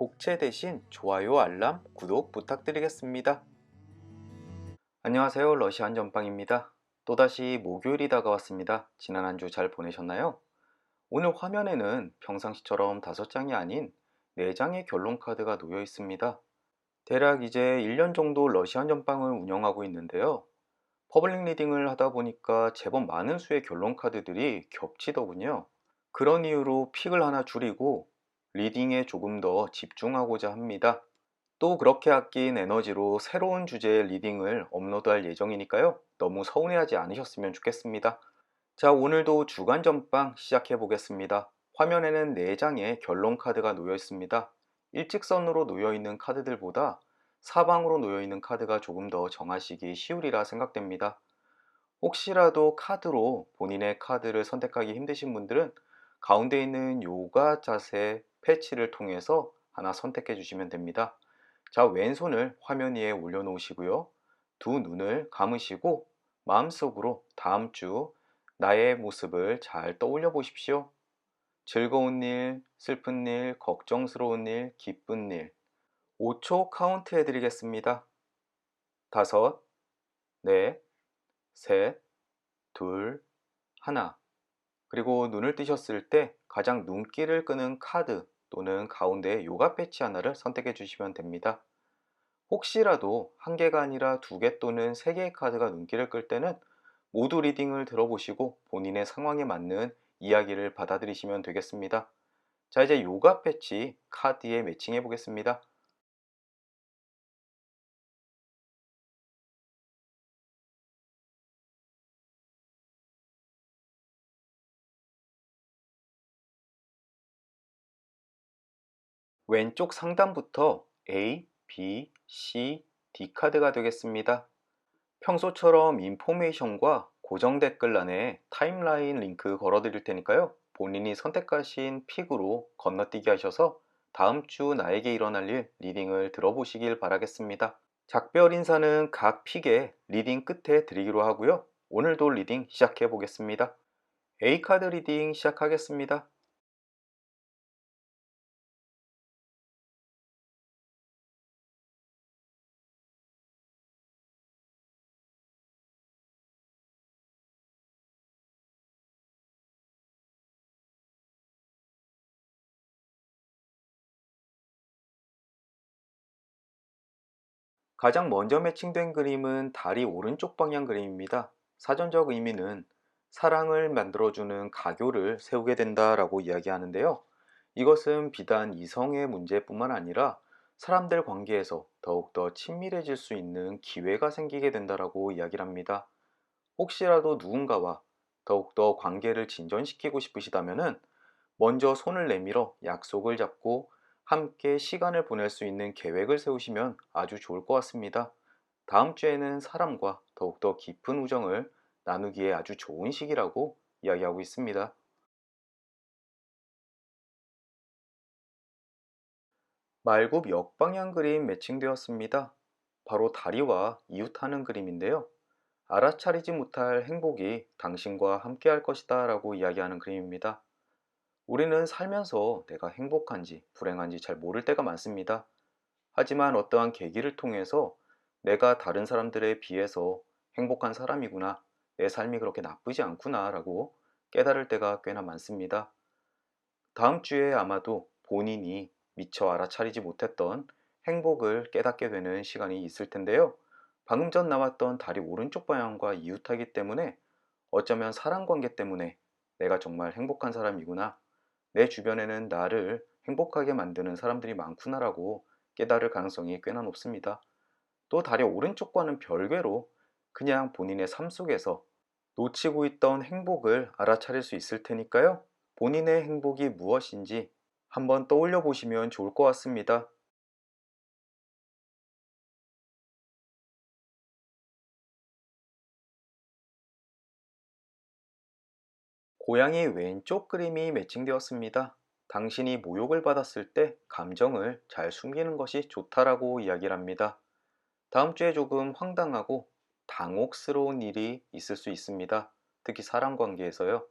복채 대신 좋아요, 알람, 구독 부탁드리겠습니다. 안녕하세요. 러시안 전빵입니다. 또다시 목요일이 다가왔습니다. 지난 한 주 잘 보내셨나요? 오늘 화면에는 평상시처럼 5장이 아닌 4장의 결론 카드가 놓여 있습니다. 대략 이제 1년 정도 러시안 전빵을 운영하고 있는데요. 퍼블릭 리딩을 하다 보니까 제법 많은 수의 결론 카드들이 겹치더군요. 그런 이유로 픽을 하나 줄이고 리딩에 조금 더 집중하고자 합니다. 또 그렇게 아낀 에너지로 새로운 주제의 리딩을 업로드할 예정이니까요. 너무 서운해하지 않으셨으면 좋겠습니다. 자, 오늘도 주간 전빵 시작해 보겠습니다. 화면에는 4장의 결론 카드가 놓여 있습니다. 일직선으로 놓여 있는 카드들보다 사방으로 놓여 있는 카드가 조금 더 정하시기 쉬우리라 생각됩니다. 혹시라도 카드로 본인의 카드를 선택하기 힘드신 분들은 가운데 있는 요가 자세 패치를 통해서 하나 선택해 주시면 됩니다. 자, 왼손을 화면 위에 올려놓으시고요. 두 눈을 감으시고 마음속으로 다음 주 나의 모습을 잘 떠올려 보십시오. 즐거운 일, 슬픈 일, 걱정스러운 일, 기쁜 일. 5초 카운트 해드리겠습니다. 5, 넷, 셋, 둘, 하나. 그리고 눈을 뜨셨을 때 가장 눈길을 끄는 카드 또는 가운데 요가 패치 하나를 선택해 주시면 됩니다. 혹시라도 한 개가 아니라 2개 또는 3개의 카드가 눈길을 끌 때는 모두 리딩을 들어보시고 본인의 상황에 맞는 이야기를 받아들이시면 되겠습니다. 자, 이제 요가 패치 카드에 매칭해 보겠습니다. 왼쪽 상단부터 A, B, C, D 카드가 되겠습니다. 평소처럼 인포메이션과 고정 댓글란에 타임라인 링크 걸어 드릴 테니까요. 본인이 선택하신 픽으로 건너뛰기 하셔서 다음 주 나에게 일어날 일 리딩을 들어보시길 바라겠습니다. 작별 인사는 각 픽의 리딩 끝에 드리기로 하고요. 오늘도 리딩 시작해 보겠습니다. A카드 리딩 시작하겠습니다. 가장 먼저 매칭된 그림은 다리 오른쪽 방향 그림입니다. 사전적 의미는 사랑을 만들어주는 가교를 세우게 된다라고 이야기하는데요. 이것은 비단 이성의 문제뿐만 아니라 사람들 관계에서 더욱더 친밀해질 수 있는 기회가 생기게 된다라고 이야기를 합니다. 혹시라도 누군가와 더욱더 관계를 진전시키고 싶으시다면 먼저 손을 내밀어 약속을 잡고 함께 시간을 보낼 수 있는 계획을 세우시면 아주 좋을 것 같습니다. 다음 주에는 사람과 더욱더 깊은 우정을 나누기에 아주 좋은 시기라고 이야기하고 있습니다. 말굽 역방향 그림 매칭되었습니다. 바로 다리와 이웃하는 그림인데요. 알아차리지 못할 행복이 당신과 함께 할 것이다 라고 이야기하는 그림입니다. 우리는 살면서 내가 행복한지 불행한지 잘 모를 때가 많습니다. 하지만 어떠한 계기를 통해서 내가 다른 사람들에 비해서 행복한 사람이구나, 내 삶이 그렇게 나쁘지 않구나 라고 깨달을 때가 꽤나 많습니다. 다음 주에 아마도 본인이 미처 알아차리지 못했던 행복을 깨닫게 되는 시간이 있을 텐데요. 방금 전 나왔던 다리 오른쪽 방향과 이웃하기 때문에 어쩌면 사랑 관계 때문에 내가 정말 행복한 사람이구나, 내 주변에는 나를 행복하게 만드는 사람들이 많구나라고 깨달을 가능성이 꽤나 높습니다. 또 다리 오른쪽과는 별개로 그냥 본인의 삶 속에서 놓치고 있던 행복을 알아차릴 수 있을 테니까요. 본인의 행복이 무엇인지 한번 떠올려 보시면 좋을 것 같습니다. 고양이 왼쪽 그림이 매칭되었습니다. 당신이 모욕을 받았을 때 감정을 잘 숨기는 것이 좋다라고 이야기를 합니다. 다음 주에 조금 황당하고 당혹스러운 일이 있을 수 있습니다. 특히 사람 관계에서요.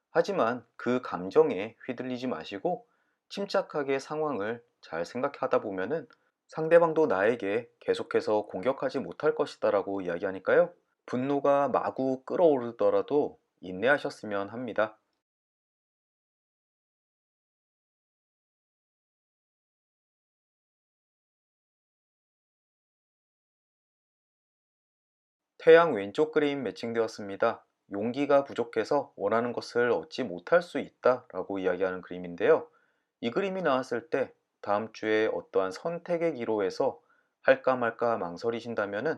하지만 그 감정에 휘둘리지 마시고 침착하게 상황을 잘 생각하다 보면은 상대방도 나에게 계속해서 공격하지 못할 것이다라고 이야기하니까요. 분노가 마구 끓어오르더라도 인내하셨으면 합니다. 태양 왼쪽 그림 매칭되었습니다. 용기가 부족해서 원하는 것을 얻지 못할 수 있다라고 이야기하는 그림인데요. 이 그림이 나왔을 때 다음 주에 어떠한 선택의 기로에서 할까 말까 망설이신다면은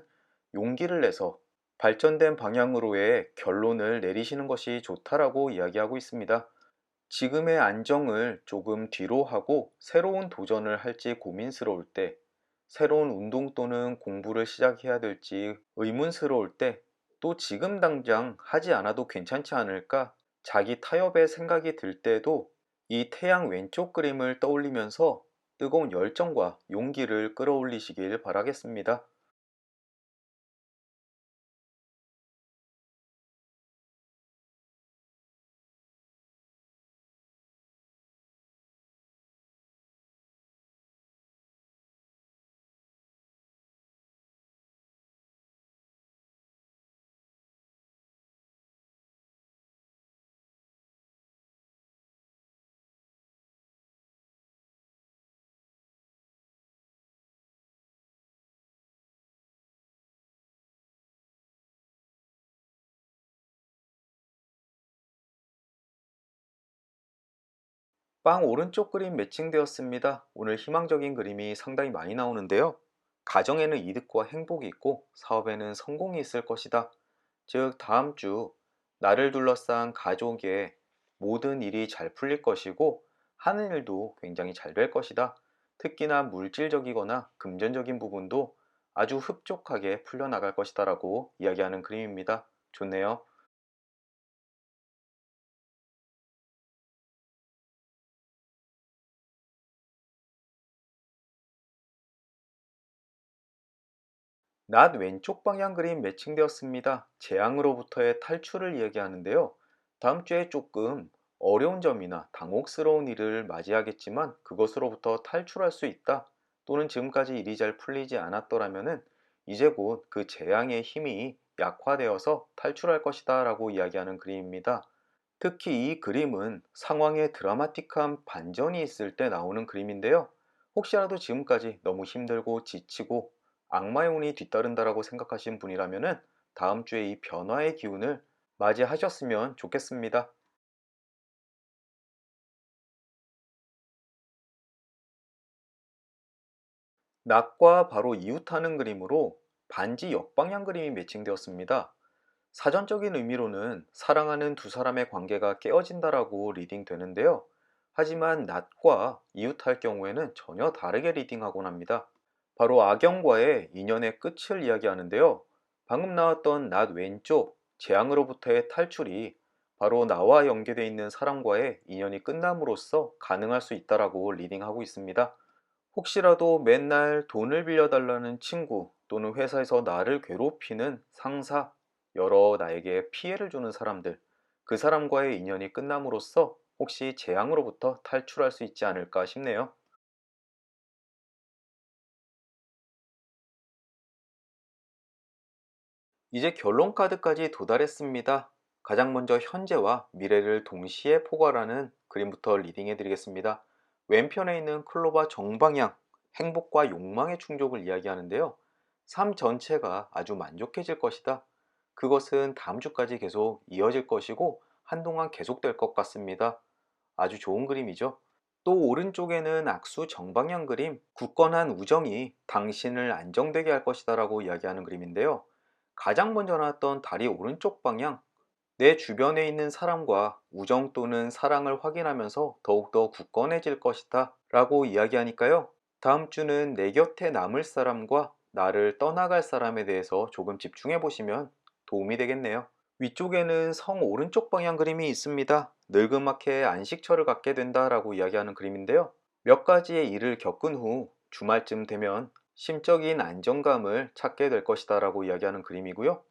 용기를 내서 발전된 방향으로의 결론을 내리시는 것이 좋다라고 이야기하고 있습니다. 지금의 안정을 조금 뒤로 하고 새로운 도전을 할지 고민스러울 때, 새로운 운동 또는 공부를 시작해야 될지 의문스러울 때, 또 지금 당장 하지 않아도 괜찮지 않을까? 자기 타협의 생각이 들 때도 이 태양 왼쪽 그림을 떠올리면서 뜨거운 열정과 용기를 끌어올리시길 바라겠습니다. 빵 오른쪽 그림 매칭되었습니다. 오늘 희망적인 그림이 상당히 많이 나오는데요. 가정에는 이득과 행복이 있고 사업에는 성공이 있을 것이다. 즉, 다음 주 나를 둘러싼 가족의 모든 일이 잘 풀릴 것이고 하는 일도 굉장히 잘 될 것이다. 특히나 물질적이거나 금전적인 부분도 아주 흡족하게 풀려나갈 것이다라고 이야기하는 그림입니다. 좋네요. 낮 왼쪽 방향 그림 매칭되었습니다. 재앙으로부터의 탈출을 이야기하는데요. 다음 주에 조금 어려운 점이나 당혹스러운 일을 맞이하겠지만 그것으로부터 탈출할 수 있다. 또는 지금까지 일이 잘 풀리지 않았더라면은 이제 곧 그 재앙의 힘이 약화되어서 탈출할 것이다 라고 이야기하는 그림입니다. 특히 이 그림은 상황에 드라마틱한 반전이 있을 때 나오는 그림인데요. 혹시라도 지금까지 너무 힘들고 지치고 악마의 운이 뒤따른다라고 생각하신 분이라면은 다음 주에 이 변화의 기운을 맞이하셨으면 좋겠습니다. 낙과 바로 이웃하는 그림으로 반지 역방향 그림이 매칭되었습니다. 사전적인 의미로는 사랑하는 두 사람의 관계가 깨어진다라고 리딩 되는데요. 하지만 낫과 이웃할 경우에는 전혀 다르게 리딩하곤 합니다. 바로 악영과의 인연의 끝을 이야기하는데요. 방금 나왔던 낫 왼쪽 재앙으로부터의 탈출이 바로 나와 연계되어 있는 사람과의 인연이 끝남으로써 가능할 수 있다라고 리딩하고 있습니다. 혹시라도 맨날 돈을 빌려달라는 친구 또는 회사에서 나를 괴롭히는 상사, 여러 나에게 피해를 주는 사람들, 그 사람과의 인연이 끝남으로써 혹시 재앙으로부터 탈출할 수 있지 않을까 싶네요. 이제 결론 카드까지 도달했습니다. 가장 먼저 현재와 미래를 동시에 포괄하는 그림부터 리딩해 드리겠습니다. 왼편에 있는 클로바 정방향, 행복과 욕망의 충족을 이야기하는데요. 삶 전체가 아주 만족해질 것이다. 그것은 다음 주까지 계속 이어질 것이고 한동안 계속될 것 같습니다. 아주 좋은 그림이죠. 또 오른쪽에는 악수 정방향 그림, 굳건한 우정이 당신을 안정되게 할 것이다라고 이야기하는 그림인데요. 가장 먼저 나왔던 다리 오른쪽 방향, 내 주변에 있는 사람과 우정 또는 사랑을 확인하면서 더욱더 굳건해질 것이다 라고 이야기하니까요. 다음 주는 내 곁에 남을 사람과 나를 떠나갈 사람에 대해서 조금 집중해 보시면 도움이 되겠네요. 위쪽에는 성 오른쪽 방향 그림이 있습니다. 늙음하게 안식처를 갖게 된다라고 이야기하는 그림인데요. 몇 가지의 일을 겪은 후 주말쯤 되면 심적인 안정감을 찾게 될 것이다라고 이야기하는 그림이고요.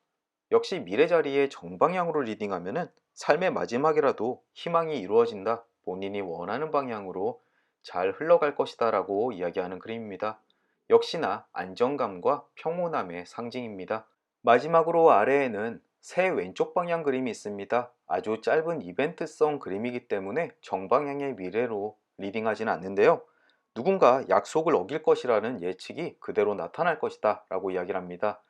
역시 미래 자리에 정방향으로 리딩하면은 삶의 마지막이라도 희망이 이루어진다. 본인이 원하는 방향으로 잘 흘러갈 것이다 라고 이야기하는 그림입니다. 역시나 안정감과 평온함의 상징입니다. 마지막으로 아래에는 새 왼쪽 방향 그림이 있습니다. 아주 짧은 이벤트성 그림이기 때문에 정방향의 미래로 리딩하지는 않는데요. 누군가 약속을 어길 것이라는 예측이 그대로 나타날 것이다 라고 이야기를 합니다.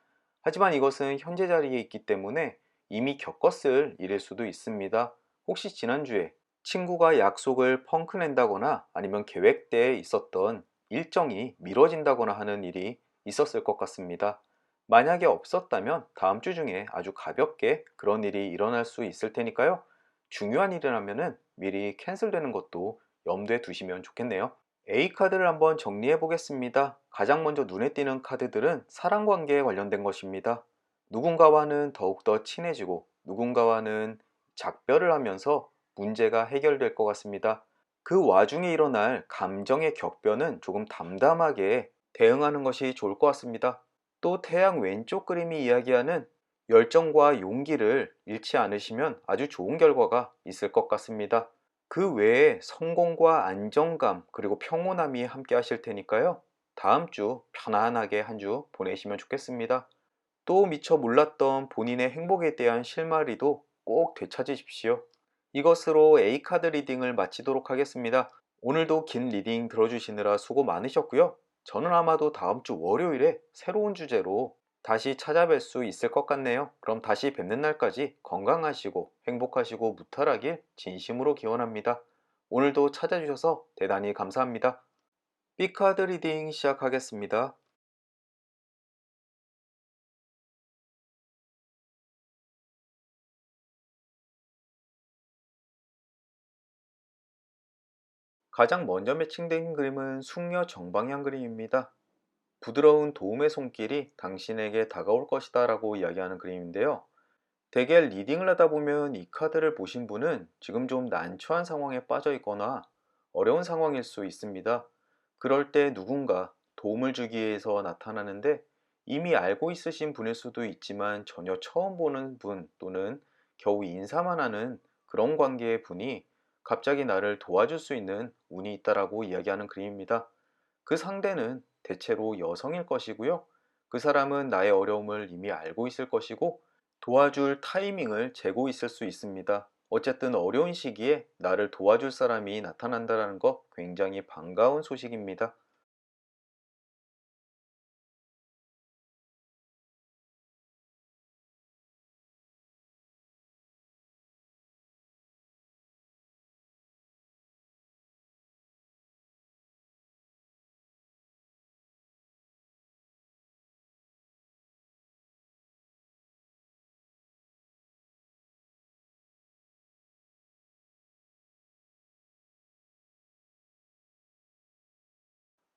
하지만 이것은 현재 자리에 있기 때문에 이미 겪었을 일일 수도 있습니다. 혹시 지난주에 친구가 약속을 펑크낸다거나 아니면 계획대에 있었던 일정이 미뤄진다거나 하는 일이 있었을 것 같습니다. 만약에 없었다면 다음 주 중에 아주 가볍게 그런 일이 일어날 수 있을 테니까요. 중요한 일이라면 미리 캔슬되는 것도 염두에 두시면 좋겠네요. A카드를 한번 정리해 보겠습니다. 가장 먼저 눈에 띄는 카드들은 사랑 관계에 관련된 것입니다. 누군가와는 더욱더 친해지고 누군가와는 작별을 하면서 문제가 해결될 것 같습니다. 그 와중에 일어날 감정의 격변은 조금 담담하게 대응하는 것이 좋을 것 같습니다. 또 태양 왼쪽 그림이 이야기하는 열정과 용기를 잃지 않으시면 아주 좋은 결과가 있을 것 같습니다. 그 외에 성공과 안정감 그리고 평온함이 함께 하실 테니까요. 다음 주 편안하게 한 주 보내시면 좋겠습니다. 또 미처 몰랐던 본인의 행복에 대한 실마리도 꼭 되찾으십시오. 이것으로 A카드 리딩을 마치도록 하겠습니다. 오늘도 긴 리딩 들어주시느라 수고 많으셨고요. 저는 아마도 다음 주 월요일에 새로운 주제로 다시 찾아뵐 수 있을 것 같네요. 그럼 다시 뵙는 날까지 건강하시고 행복하시고 무탈하길 진심으로 기원합니다. 오늘도 찾아주셔서 대단히 감사합니다. B카드 리딩 시작하겠습니다. 가장 먼저 매칭된 그림은 숙녀 정방향 그림입니다. 부드러운 도움의 손길이 당신에게 다가올 것이다 라고 이야기하는 그림인데요. 대개 리딩을 하다 보면 이 카드를 보신 분은 지금 좀 난처한 상황에 빠져 있거나 어려운 상황일 수 있습니다. 그럴 때 누군가 도움을 주기 위해서 나타나는데 이미 알고 있으신 분일 수도 있지만 전혀 처음 보는 분 또는 겨우 인사만 하는 그런 관계의 분이 갑자기 나를 도와줄 수 있는 운이 있다라고 이야기하는 그림입니다. 그 상대는 대체로 여성일 것이고요. 그 사람은 나의 어려움을 이미 알고 있을 것이고 도와줄 타이밍을 재고 있을 수 있습니다. 어쨌든 어려운 시기에 나를 도와줄 사람이 나타난다는 거 굉장히 반가운 소식입니다.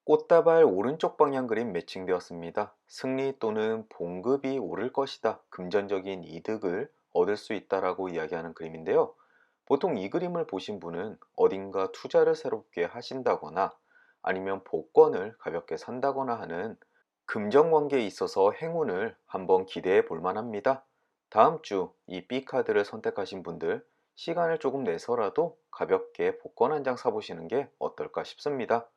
꽃다발 오른쪽 방향 그림 매칭되었습니다. 승리 또는 봉급이 오를 것이다. 금전적인 이득을 얻을 수 있다라고 이야기하는 그림인데요. 보통 이 그림을 보신 분은 어딘가 투자를 새롭게 하신다거나 아니면 복권을 가볍게 산다거나 하는 금전 관계에 있어서 행운을 한번 기대해 볼 만합니다. 다음 주 이 B카드를 선택하신 분들 시간을 조금 내서라도 가볍게 복권 한 장 사보시는 게 어떨까 싶습니다.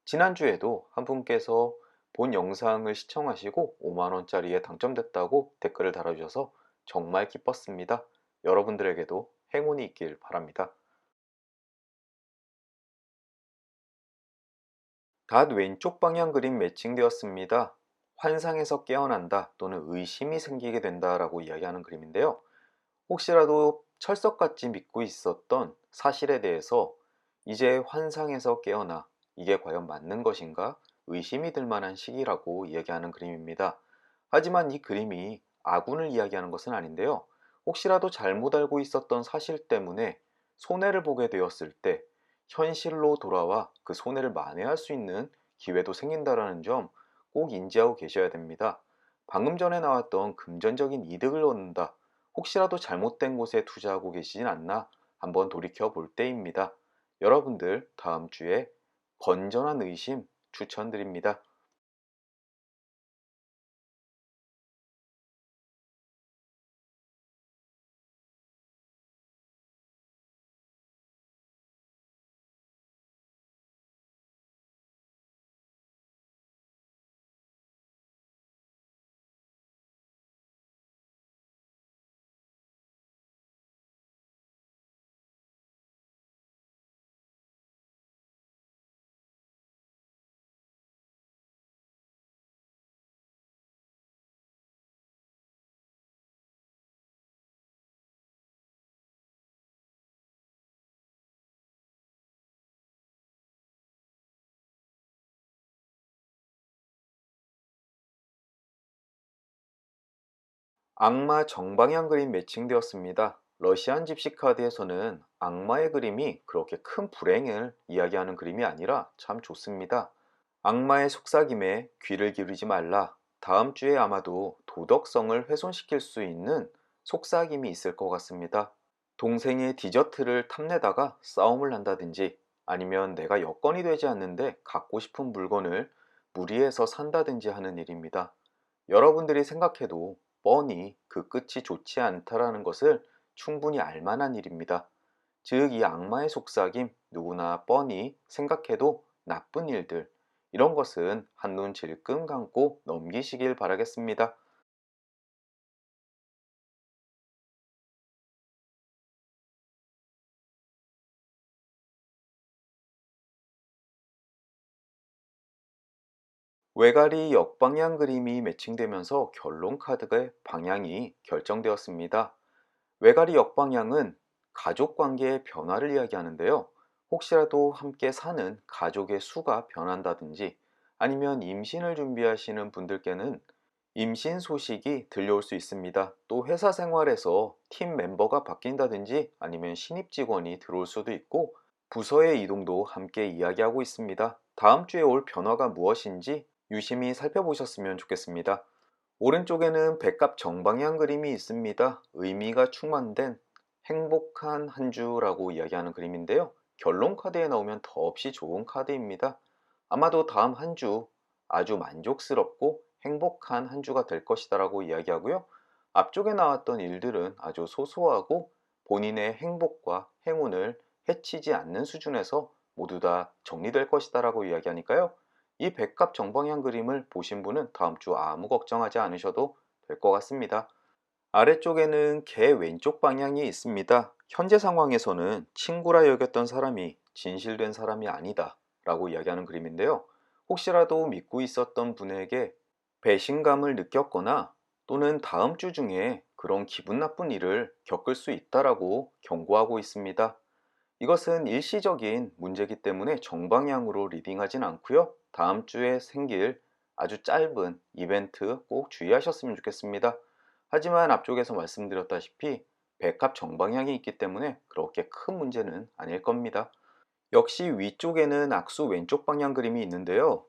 지난주에도 한 분께서 본 영상을 시청하시고 5만원짜리에 당첨됐다고 댓글을 달아주셔서 정말 기뻤습니다. 여러분들에게도 행운이 있길 바랍니다. 닷 왼쪽 방향 그림 매칭되었습니다. 환상에서 깨어난다 또는 의심이 생기게 된다라고 이야기하는 그림인데요. 혹시라도 철석같이 믿고 있었던 사실에 대해서 이제 환상에서 깨어나 이게 과연 맞는 것인가 의심이 들 만한 시기라고 이야기하는 그림입니다. 하지만 이 그림이 아군을 이야기하는 것은 아닌데요. 혹시라도 잘못 알고 있었던 사실 때문에 손해를 보게 되었을 때 현실로 돌아와 그 손해를 만회할 수 있는 기회도 생긴다는 점 꼭 인지하고 계셔야 됩니다. 방금 전에 나왔던 금전적인 이득을 얻는다. 혹시라도 잘못된 곳에 투자하고 계시진 않나 한번 돌이켜 볼 때입니다. 여러분들 다음 주에 건전한 의심 추천드립니다. 악마 정방향 그림 매칭되었습니다. 러시안 집시 카드에서는 악마의 그림이 그렇게 큰 불행을 이야기하는 그림이 아니라 참 좋습니다. 악마의 속삭임에 귀를 기울이지 말라. 다음 주에 아마도 도덕성을 훼손시킬 수 있는 속삭임이 있을 것 같습니다. 동생의 디저트를 탐내다가 싸움을 한다든지 아니면 내가 여건이 되지 않는데 갖고 싶은 물건을 무리해서 산다든지 하는 일입니다. 여러분들이 생각해도 뻔히 그 끝이 좋지 않다라는 것을 충분히 알 만한 일입니다. 즉, 이 악마의 속삭임, 누구나 뻔히 생각해도 나쁜 일들, 이런 것은 한눈 질끈 감고 넘기시길 바라겠습니다. 외가리 역방향 그림이 매칭되면서 결론 카드의 방향이 결정되었습니다. 외가리 역방향은 가족 관계의 변화를 이야기하는데요. 혹시라도 함께 사는 가족의 수가 변한다든지 아니면 임신을 준비하시는 분들께는 임신 소식이 들려올 수 있습니다. 또 회사 생활에서 팀 멤버가 바뀐다든지 아니면 신입 직원이 들어올 수도 있고 부서의 이동도 함께 이야기하고 있습니다. 다음 주에 올 변화가 무엇인지 유심히 살펴보셨으면 좋겠습니다. 오른쪽에는 백갑 정방향 그림이 있습니다. 의미가 충만된 행복한 한 주라고 이야기하는 그림인데요. 결론 카드에 나오면 더없이 좋은 카드입니다. 아마도 다음 한 주 아주 만족스럽고 행복한 한 주가 될 것이다라고 이야기하고요. 앞쪽에 나왔던 일들은 아주 소소하고 본인의 행복과 행운을 해치지 않는 수준에서 모두 다 정리될 것이다라고 이야기하니까요. 이 백갑 정방향 그림을 보신 분은 다음 주 아무 걱정하지 않으셔도 될 것 같습니다. 아래쪽에는 개 왼쪽 방향이 있습니다. 현재 상황에서는 친구라 여겼던 사람이 진실된 사람이 아니다 라고 이야기하는 그림인데요. 혹시라도 믿고 있었던 분에게 배신감을 느꼈거나 또는 다음 주 중에 그런 기분 나쁜 일을 겪을 수 있다라고 경고하고 있습니다. 이것은 일시적인 문제이기 때문에 정방향으로 리딩하진 않고요. 다음 주에 생길 아주 짧은 이벤트 꼭 주의하셨으면 좋겠습니다. 하지만 앞쪽에서 말씀드렸다시피 백합 정방향이 있기 때문에 그렇게 큰 문제는 아닐 겁니다. 역시 위쪽에는 악수 왼쪽 방향 그림이 있는데요.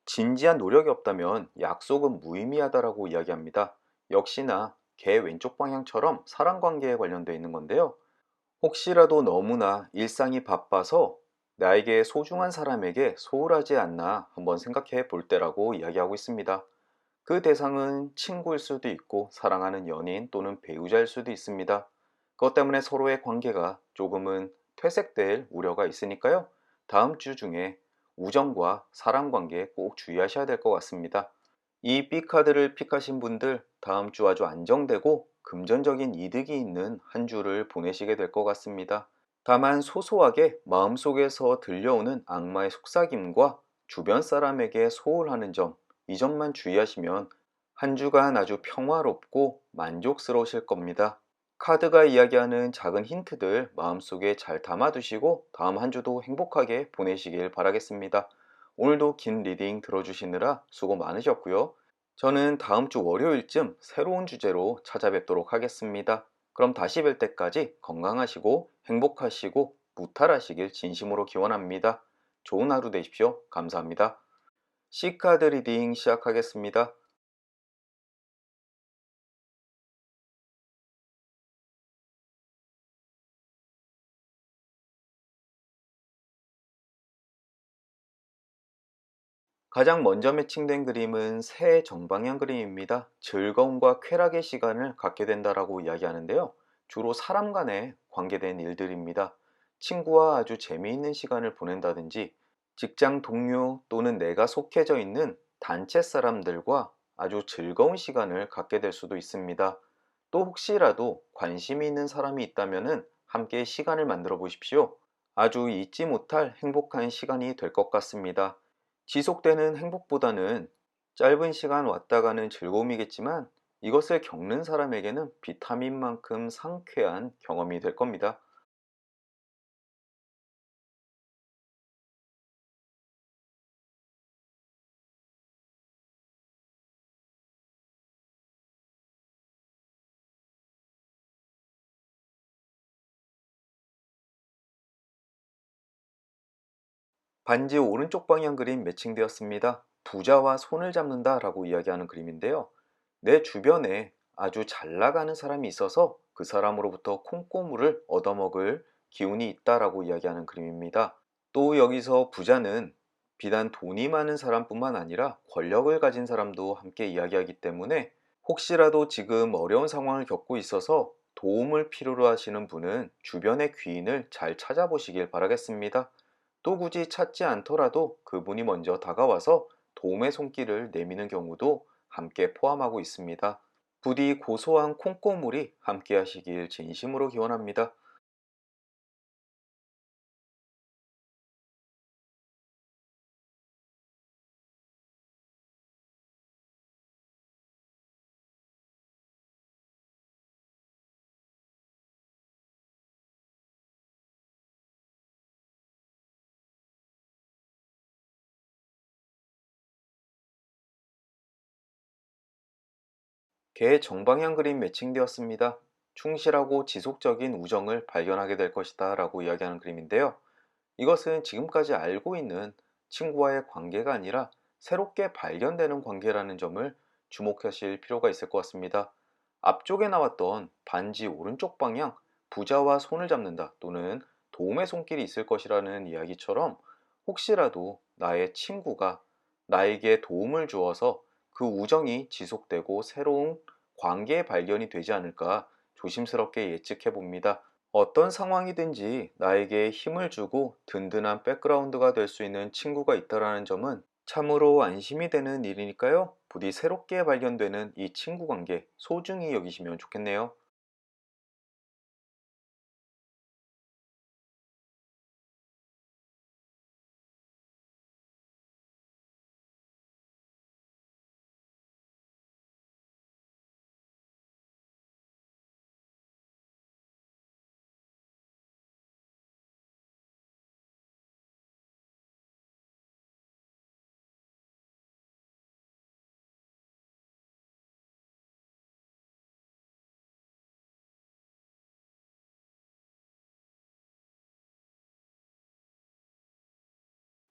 진지한 노력이 없다면 약속은 무의미하다라고 이야기합니다. 역시나 개 왼쪽 방향처럼 사람 관계에 관련되어 있는 건데요. 혹시라도 너무나 일상이 바빠서 나에게 소중한 사람에게 소홀하지 않나 한번 생각해 볼 때라고 이야기하고 있습니다. 그 대상은 친구일 수도 있고 사랑하는 연인 또는 배우자일 수도 있습니다. 그것 때문에 서로의 관계가 조금은 퇴색될 우려가 있으니까요. 다음 주 중에 우정과 사랑 관계에 꼭 주의하셔야 될 것 같습니다. 이 B카드를 픽하신 분들 다음 주 아주 안정되고 금전적인 이득이 있는 한 주를 보내시게 될 것 같습니다. 다만 소소하게 마음속에서 들려오는 악마의 속삭임과 주변 사람에게 소홀하는 점, 이 점만 주의하시면 한 주간 아주 평화롭고 만족스러우실 겁니다. 카드가 이야기하는 작은 힌트들 마음속에 잘 담아두시고 다음 한 주도 행복하게 보내시길 바라겠습니다. 오늘도 긴 리딩 들어주시느라 수고 많으셨고요. 저는 다음 주 월요일쯤 새로운 주제로 찾아뵙도록 하겠습니다. 그럼 다시 뵐 때까지 건강하시고 행복하시고 무탈하시길 진심으로 기원합니다. 좋은 하루 되십시오. 감사합니다. C카드 리딩 시작하겠습니다. 가장 먼저 매칭된 그림은 새 정방향 그림입니다. 즐거움과 쾌락의 시간을 갖게 된다라고 이야기하는데요. 주로 사람 간에 관계된 일들입니다. 친구와 아주 재미있는 시간을 보낸다든지 직장 동료 또는 내가 속해져 있는 단체 사람들과 아주 즐거운 시간을 갖게 될 수도 있습니다. 또 혹시라도 관심이 있는 사람이 있다면 함께 시간을 만들어 보십시오. 아주 잊지 못할 행복한 시간이 될 것 같습니다. 지속되는 행복보다는 짧은 시간 왔다 가는 즐거움이겠지만 이것을 겪는 사람에게는 비타민만큼 상쾌한 경험이 될 겁니다. 반지 오른쪽 방향 그림 매칭되었습니다. 부자와 손을 잡는다 라고 이야기하는 그림인데요. 내 주변에 아주 잘 나가는 사람이 있어서 그 사람으로부터 콩고물을 얻어먹을 기운이 있다라고 이야기하는 그림입니다. 또 여기서 부자는 비단 돈이 많은 사람뿐만 아니라 권력을 가진 사람도 함께 이야기하기 때문에 혹시라도 지금 어려운 상황을 겪고 있어서 도움을 필요로 하시는 분은 주변의 귀인을 잘 찾아보시길 바라겠습니다. 또 굳이 찾지 않더라도 그분이 먼저 다가와서 도움의 손길을 내미는 경우도 함께 포함하고 있습니다. 부디 고소한 콩고물이 함께 하시길 진심으로 기원합니다. 개 정방향 그림 매칭되었습니다. 충실하고 지속적인 우정을 발견하게 될 것이다 라고 이야기하는 그림인데요. 이것은 지금까지 알고 있는 친구와의 관계가 아니라 새롭게 발견되는 관계라는 점을 주목하실 필요가 있을 것 같습니다. 앞쪽에 나왔던 반지 오른쪽 방향, 부자와 손을 잡는다 또는 도움의 손길이 있을 것이라는 이야기처럼 혹시라도 나의 친구가 나에게 도움을 주어서 그 우정이 지속되고 새로운 관계의 발견이 되지 않을까 조심스럽게 예측해 봅니다. 어떤 상황이든지 나에게 힘을 주고 든든한 백그라운드가 될 수 있는 친구가 있다는 점은 참으로 안심이 되는 일이니까요. 부디 새롭게 발견되는 이 친구 관계 소중히 여기시면 좋겠네요.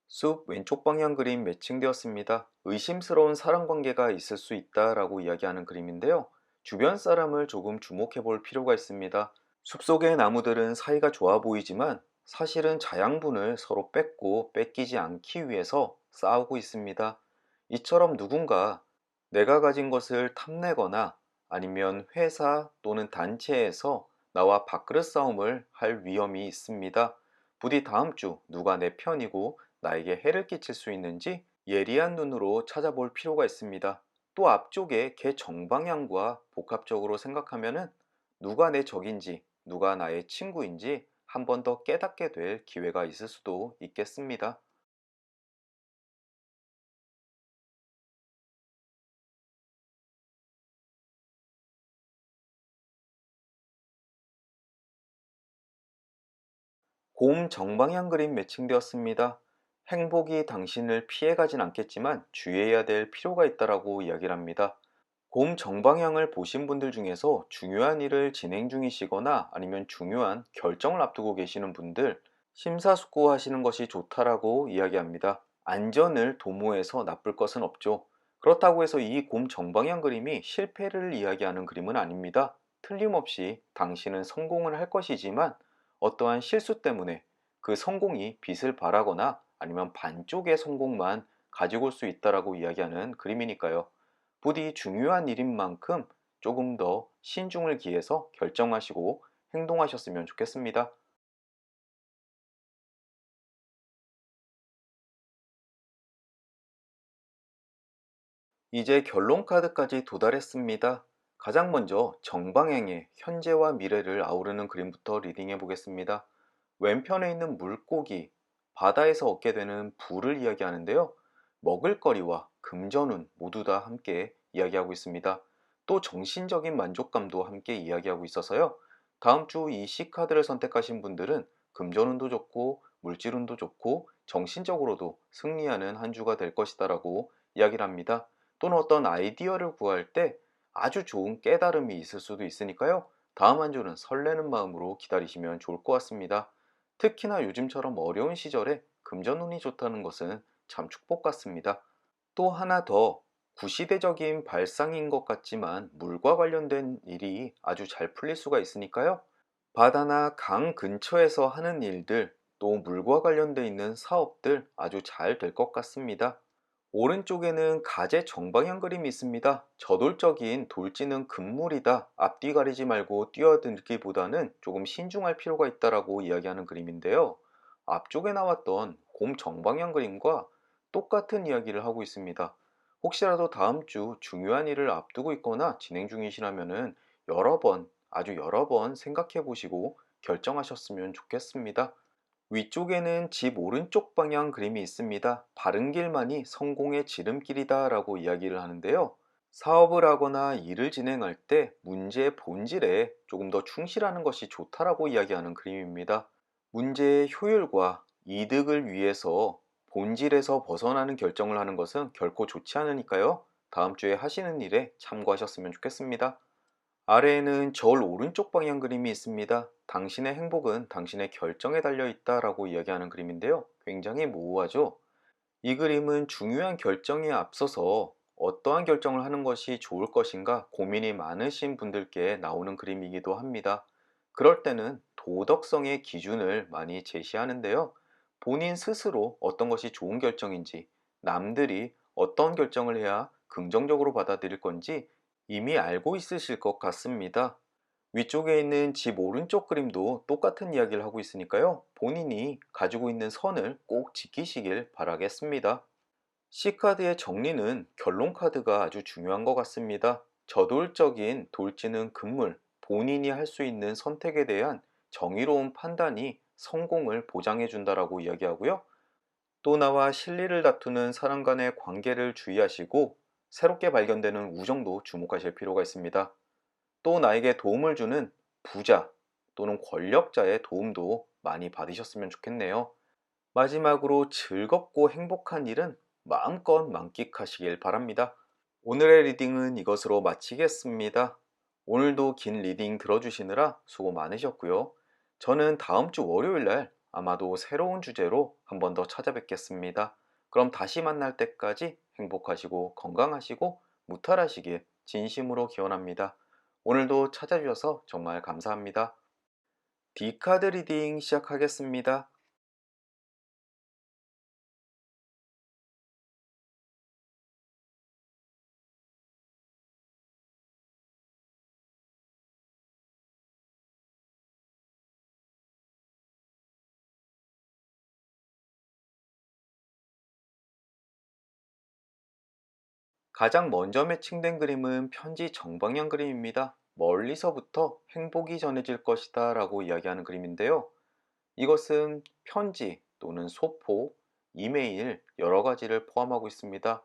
숲 왼쪽 방향 그림 매칭되었습니다. 의심스러운 사람 관계가 있을 수 있다라고 이야기하는 그림인데요. 주변 사람을 조금 주목해 볼 필요가 있습니다. 숲속의 나무들은 사이가 좋아 보이지만 사실은 자양분을 서로 뺏고 뺏기지 않기 위해서 싸우고 있습니다. 이처럼 누군가 내가 가진 것을 탐내거나 아니면 회사 또는 단체에서 나와 밥그릇 싸움을 할 위험이 있습니다. 부디 다음 주 누가 내 편이고 나에게 해를 끼칠 수 있는지 예리한 눈으로 찾아볼 필요가 있습니다. 또 앞쪽에 개 정방향과 복합적으로 생각하면은 누가 내 적인지 누가 나의 친구인지 한 번 더 깨닫게 될 기회가 있을 수도 있겠습니다. 곰 정방향 그림 매칭되었습니다. 행복이 당신을 피해가진 않겠지만 주의해야 될 필요가 있다라고 이야기를 합니다. 곰 정방향을 보신 분들 중에서 중요한 일을 진행 중이시거나 아니면 중요한 결정을 앞두고 계시는 분들 심사숙고하시는 것이 좋다라고 이야기합니다. 안전을 도모해서 나쁠 것은 없죠. 그렇다고 해서 이 곰 정방향 그림이 실패를 이야기하는 그림은 아닙니다. 틀림없이 당신은 성공을 할 것이지만 어떠한 실수 때문에 그 성공이 빛을 발하거나 아니면 반쪽의 성공만 가지고 올 수 있다라고 이야기하는 그림이니까요. 부디 중요한 일인 만큼 조금 더 신중을 기해서 결정하시고 행동하셨으면 좋겠습니다. 이제 결론 카드까지 도달했습니다. 가장 먼저 정방향의 현재와 미래를 아우르는 그림부터 리딩해 보겠습니다. 왼편에 있는 물고기, 바다에서 얻게 되는 부를 이야기하는데요. 먹을거리와 금전운 모두 다 함께 이야기하고 있습니다. 또 정신적인 만족감도 함께 이야기하고 있어서요. 다음 주 이 C카드를 선택하신 분들은 금전운도 좋고 물질운도 좋고 정신적으로도 승리하는 한 주가 될 것이다라고 이야기를 합니다. 또는 어떤 아이디어를 구할 때 아주 좋은 깨달음이 있을 수도 있으니까요. 다음 한 주는 설레는 마음으로 기다리시면 좋을 것 같습니다. 특히나 요즘처럼 어려운 시절에 금전운이 좋다는 것은 참 축복 같습니다. 또 하나 더 구시대적인 발상인 것 같지만 물과 관련된 일이 아주 잘 풀릴 수가 있으니까요. 바다나 강 근처에서 하는 일들, 또 물과 관련돼 있는 사업들 아주 잘 될 것 같습니다. 오른쪽에는 가재 정방향 그림이 있습니다. 저돌적인 돌지는 금물이다. 앞뒤 가리지 말고 뛰어들기보다는 조금 신중할 필요가 있다라고 이야기하는 그림인데요. 앞쪽에 나왔던 곰 정방향 그림과 똑같은 이야기를 하고 있습니다. 혹시라도 다음 주 중요한 일을 앞두고 있거나 진행 중이시라면은 아주 여러 번 생각해 보시고 결정하셨으면 좋겠습니다. 위쪽에는 집 오른쪽 방향 그림이 있습니다. 바른 길만이 성공의 지름길이다 라고 이야기를 하는데요. 사업을 하거나 일을 진행할 때 문제의 본질에 조금 더 충실하는 것이 좋다라고 이야기하는 그림입니다. 문제의 효율과 이득을 위해서 본질에서 벗어나는 결정을 하는 것은 결코 좋지 않으니까요. 다음 주에 하시는 일에 참고하셨으면 좋겠습니다. 아래에는 저울 오른쪽 방향 그림이 있습니다. 당신의 행복은 당신의 결정에 달려 있다라고 이야기하는 그림인데요. 굉장히 모호하죠? 이 그림은 중요한 결정에 앞서서 어떠한 결정을 하는 것이 좋을 것인가 고민이 많으신 분들께 나오는 그림이기도 합니다. 그럴 때는 도덕성의 기준을 많이 제시하는데요. 본인 스스로 어떤 것이 좋은 결정인지, 남들이 어떤 결정을 해야 긍정적으로 받아들일 건지 이미 알고 있으실 것 같습니다. 위쪽에 있는 집 오른쪽 그림도 똑같은 이야기를 하고 있으니까요. 본인이 가지고 있는 선을 꼭 지키시길 바라겠습니다. C카드의 정리는 결론 카드가 아주 중요한 것 같습니다. 저돌적인 돌지는 금물, 본인이 할 수 있는 선택에 대한 정의로운 판단이 성공을 보장해 준다라고 이야기하고요. 또 나와 실리를 다투는 사람 간의 관계를 주의하시고 새롭게 발견되는 우정도 주목하실 필요가 있습니다. 또 나에게 도움을 주는 부자 또는 권력자의 도움도 많이 받으셨으면 좋겠네요. 마지막으로 즐겁고 행복한 일은 마음껏 만끽하시길 바랍니다. 오늘의 리딩은 이것으로 마치겠습니다. 오늘도 긴 리딩 들어주시느라 수고 많으셨고요. 저는 다음 주 월요일 날 아마도 새로운 주제로 한 번 더 찾아뵙겠습니다. 그럼 다시 만날 때까지 행복하시고 건강하시고 무탈하시길 진심으로 기원합니다. 오늘도 찾아주셔서 정말 감사합니다. D카드 리딩 시작하겠습니다. 가장 먼저 매칭된 그림은 편지 정방향 그림입니다. 멀리서부터 행복이 전해질 것이다 라고 이야기하는 그림인데요. 이것은 편지 또는 소포, 이메일 여러 가지를 포함하고 있습니다.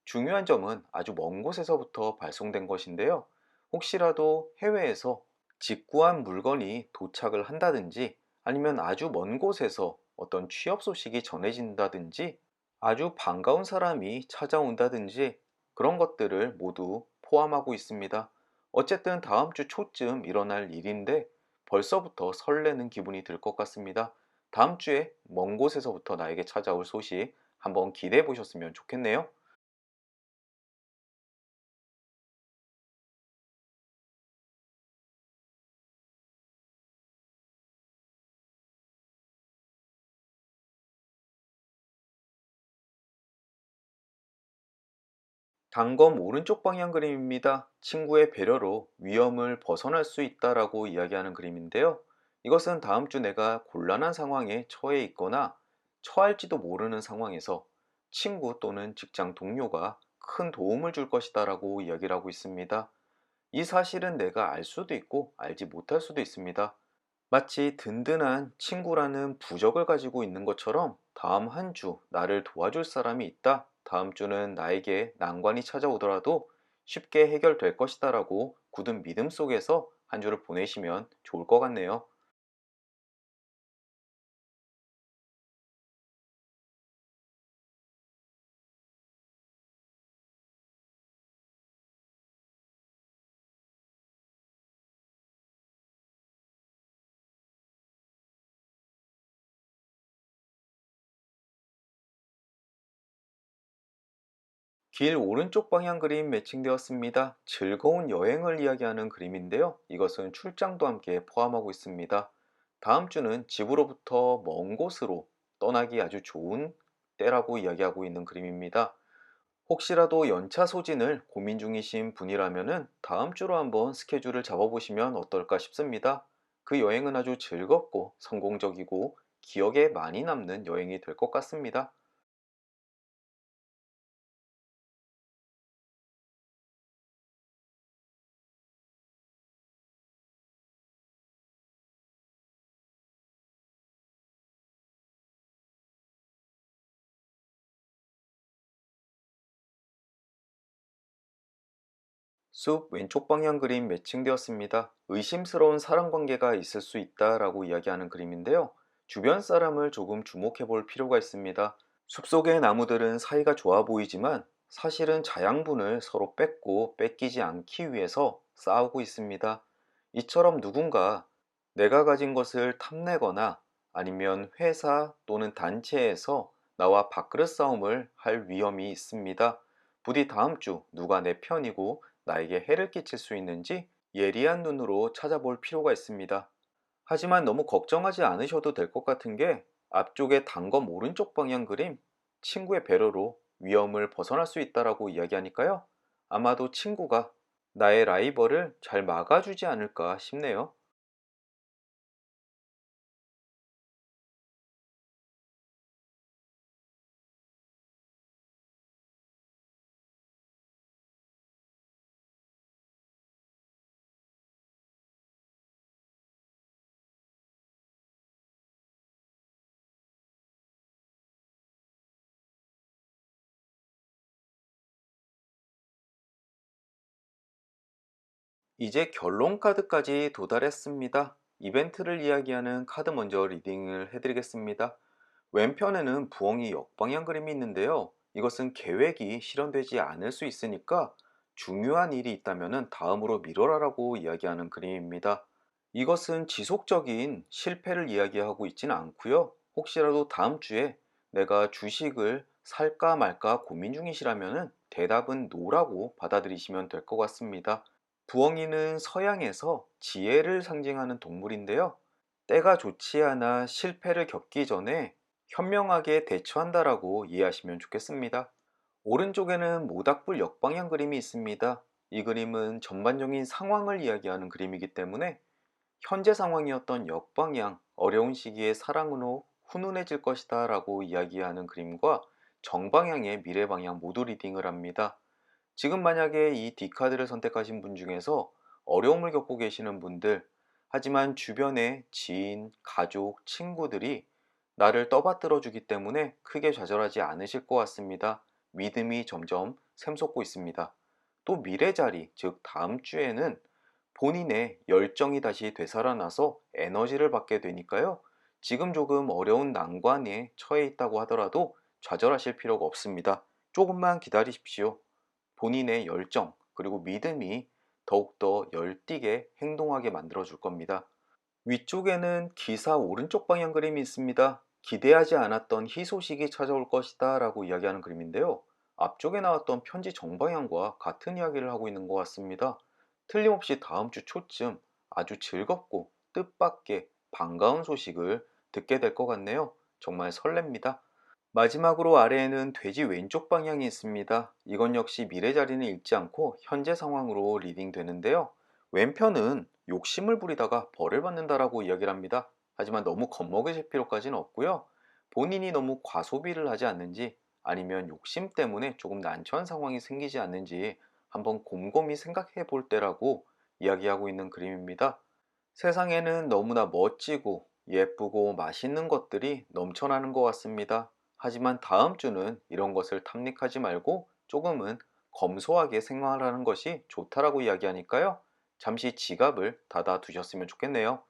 중요한 점은 아주 먼 곳에서부터 발송된 것인데요. 혹시라도 해외에서 직구한 물건이 도착을 한다든지 아니면 아주 먼 곳에서 어떤 취업 소식이 전해진다든지 아주 반가운 사람이 찾아온다든지 그런 것들을 모두 포함하고 있습니다. 어쨌든 다음 주 초쯤 일어날 일인데 벌써부터 설레는 기분이 들 것 같습니다. 다음 주에 먼 곳에서부터 나에게 찾아올 소식 한번 기대해 보셨으면 좋겠네요. 단검 오른쪽 방향 그림입니다. 친구의 배려로 위험을 벗어날 수 있다라고 이야기하는 그림인데요. 이것은 다음 주 내가 곤란한 상황에 처해 있거나 처할지도 모르는 상황에서 친구 또는 직장 동료가 큰 도움을 줄 것이다라고 이야기를 하고 있습니다. 이 사실은 내가 알 수도 있고 알지 못할 수도 있습니다. 마치 든든한 친구라는 부적을 가지고 있는 것처럼 다음 한 주 나를 도와줄 사람이 있다. 다음 주는 나에게 난관이 찾아오더라도 쉽게 해결될 것이다라고 굳은 믿음 속에서 한 주를 보내시면 좋을 것 같네요. 길 오른쪽 방향 그림 매칭되었습니다. 즐거운 여행을 이야기하는 그림인데요. 이것은 출장도 함께 포함하고 있습니다. 다음 주는 집으로부터 먼 곳으로 떠나기 아주 좋은 때라고 이야기하고 있는 그림입니다. 혹시라도 연차 소진을 고민 중이신 분이라면은 다음 주로 한번 스케줄을 잡아보시면 어떨까 싶습니다. 그 여행은 아주 즐겁고 성공적이고 기억에 많이 남는 여행이 될 것 같습니다. 숲 왼쪽 방향 그림 매칭되었습니다. 의심스러운 사람 관계가 있을 수 있다라고 이야기하는 그림인데요. 주변 사람을 조금 주목해 볼 필요가 있습니다. 숲속의 나무들은 사이가 좋아 보이지만 사실은 자양분을 서로 뺏고 뺏기지 않기 위해서 싸우고 있습니다. 이처럼 누군가 내가 가진 것을 탐내거나 아니면 회사 또는 단체에서 나와 밥그릇 싸움을 할 위험이 있습니다. 부디 다음 주 누가 내 편이고 나에게 해를 끼칠 수 있는지 예리한 눈으로 찾아볼 필요가 있습니다. 하지만 너무 걱정하지 않으셔도 될 것 같은 게 앞쪽에 단검 오른쪽 방향 그림, 친구의 배려로 위험을 벗어날 수 있다라고 이야기하니까요. 아마도 친구가 나의 라이벌을 잘 막아주지 않을까 싶네요. 이제 결론 카드까지 도달했습니다. 이벤트를 이야기하는 카드 먼저 리딩을 해드리겠습니다. 왼편에는 부엉이 역방향 그림이 있는데요. 이것은 계획이 실현되지 않을 수 있으니까 중요한 일이 있다면 다음으로 미뤄라라고 이야기하는 그림입니다. 이것은 지속적인 실패를 이야기하고 있지는 않고요. 혹시라도 다음 주에 내가 주식을 살까 말까 고민 중이시라면 대답은 노라고 받아들이시면 될 것 같습니다. 부엉이는 서양에서 지혜를 상징하는 동물인데요. 때가 좋지 않아 실패를 겪기 전에 현명하게 대처한다라고 이해하시면 좋겠습니다. 오른쪽에는 모닥불 역방향 그림이 있습니다. 이 그림은 전반적인 상황을 이야기하는 그림이기 때문에 현재 상황이었던 역방향, 어려운 시기에 사랑으로 훈훈해질 것이다 라고 이야기하는 그림과 정방향의 미래 방향 모두 리딩을 합니다. 지금 만약에 이 D카드를 선택하신 분 중에서 어려움을 겪고 계시는 분들, 하지만 주변의 지인, 가족, 친구들이 나를 떠받들어 주기 때문에 크게 좌절하지 않으실 것 같습니다. 믿음이 점점 샘솟고 있습니다. 또 미래 자리, 즉 다음 주에는 본인의 열정이 다시 되살아나서 에너지를 받게 되니까요. 지금 조금 어려운 난관에 처해 있다고 하더라도 좌절하실 필요가 없습니다. 조금만 기다리십시오. 본인의 열정 그리고 믿음이 더욱더 열띠게 행동하게 만들어 줄 겁니다. 위쪽에는 기사 오른쪽 방향 그림이 있습니다. 기대하지 않았던 희소식이 찾아올 것이다 라고 이야기하는 그림인데요. 앞쪽에 나왔던 편지 정방향과 같은 이야기를 하고 있는 것 같습니다. 틀림없이 다음 주 초쯤 아주 즐겁고 뜻밖의 반가운 소식을 듣게 될 것 같네요. 정말 설렙니다. 마지막으로 아래에는 돼지 왼쪽 방향이 있습니다. 이건 역시 미래 자리는 읽지 않고 현재 상황으로 리딩 되는데요. 왼편은 욕심을 부리다가 벌을 받는다라고 이야기를 합니다. 하지만 너무 겁먹으실 필요까지는 없고요. 본인이 너무 과소비를 하지 않는지 아니면 욕심 때문에 조금 난처한 상황이 생기지 않는지 한번 곰곰이 생각해 볼 때라고 이야기하고 있는 그림입니다. 세상에는 너무나 멋지고 예쁘고 맛있는 것들이 넘쳐나는 것 같습니다. 하지만 다음 주는 이런 것을 탐닉하지 말고 조금은 검소하게 생활하는 것이 좋다라고 이야기하니까요. 잠시 지갑을 닫아 두셨으면 좋겠네요.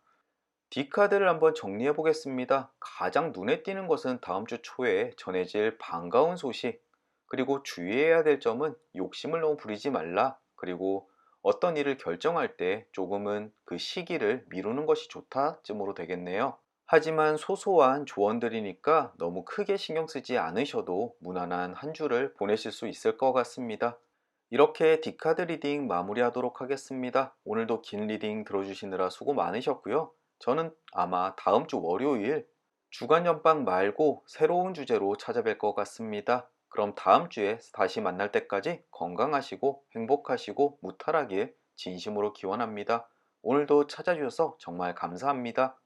D카드를 한번 정리해 보겠습니다. 가장 눈에 띄는 것은 다음 주 초에 전해질 반가운 소식, 그리고 주의해야 될 점은 욕심을 너무 부리지 말라, 그리고 어떤 일을 결정할 때 조금은 그 시기를 미루는 것이 좋다쯤으로 되겠네요. 하지만 소소한 조언들이니까 너무 크게 신경 쓰지 않으셔도 무난한 한 주를 보내실 수 있을 것 같습니다. 이렇게 디카드 리딩 마무리하도록 하겠습니다. 오늘도 긴 리딩 들어주시느라 수고 많으셨고요. 저는 아마 다음 주 월요일 주간 연방 말고 새로운 주제로 찾아뵐 것 같습니다. 그럼 다음 주에 다시 만날 때까지 건강하시고 행복하시고 무탈하길 진심으로 기원합니다. 오늘도 찾아주셔서 정말 감사합니다.